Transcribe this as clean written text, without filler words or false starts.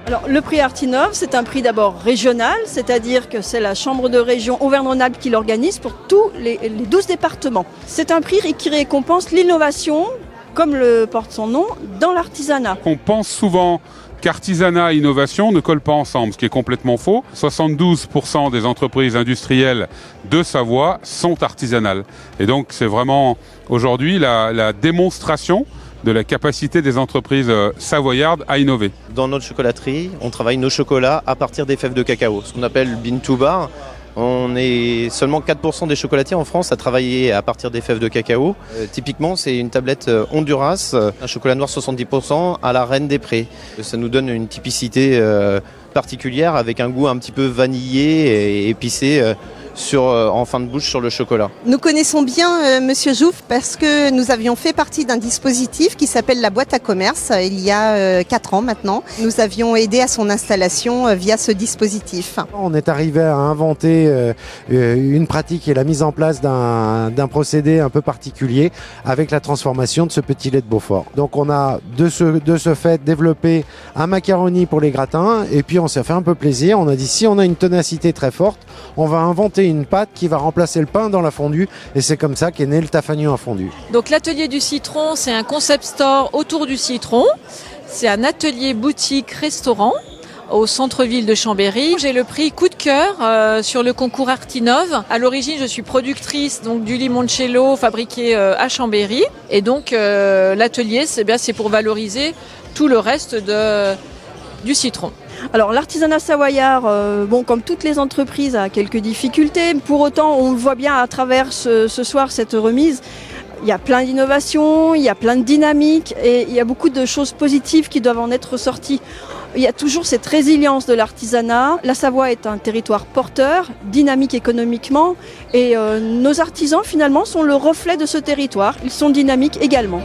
Alors, le prix Artinov, c'est un prix d'abord régional, c'est-à-dire que c'est la Chambre de région Auvergne-Rhône-Alpes qui l'organise pour tous les 12 départements. C'est un prix qui récompense l'innovation, comme le porte son nom, dans l'artisanat. On pense souvent qu'artisanat et innovation ne collent pas ensemble, ce qui est complètement faux. 72% des entreprises industrielles de Savoie sont artisanales. Et donc c'est vraiment aujourd'hui la démonstration de la capacité des entreprises savoyardes à innover. Dans notre chocolaterie, on travaille nos chocolats à partir des fèves de cacao, ce qu'on appelle bean to bar. On est seulement 4% des chocolatiers en France à travailler à partir des fèves de cacao. Typiquement, c'est une tablette Honduras, un chocolat noir 70% à la Reine des Prés. Ça nous donne une typicité particulière avec un goût un petit peu vanillé et épicé en fin de bouche sur le chocolat. Nous connaissons bien Monsieur Jouffre parce que nous avions fait partie d'un dispositif qui s'appelle la boîte à commerce il y a 4 ans maintenant. Nous avions aidé à son installation via ce dispositif. On est arrivé à inventer une pratique et la mise en place d'un procédé un peu particulier avec la transformation de ce petit lait de Beaufort. Donc on a de ce fait développé un macaroni pour les gratins et puis on s'est fait un peu plaisir. On a dit si on a une ténacité très forte, on va inventer une pâte qui va remplacer le pain dans la fondue et c'est comme ça qu'est né le Tafagnon à fondue. Donc l'atelier du citron, c'est un concept store autour du citron. C'est un atelier boutique restaurant au centre-ville de Chambéry. J'ai le prix coup de cœur sur le concours Artinov. À l'origine, je suis productrice donc du limoncello fabriqué à Chambéry et donc l'atelier c'est pour valoriser tout le reste du citron. Alors l'artisanat savoyard, comme toutes les entreprises, a quelques difficultés. Pour autant, on le voit bien à travers ce soir, cette remise. Il y a plein d'innovations, il y a plein de dynamiques et il y a beaucoup de choses positives qui doivent en être ressorties. Il y a toujours cette résilience de l'artisanat. La Savoie est un territoire porteur, dynamique économiquement et nos artisans finalement sont le reflet de ce territoire. Ils sont dynamiques également.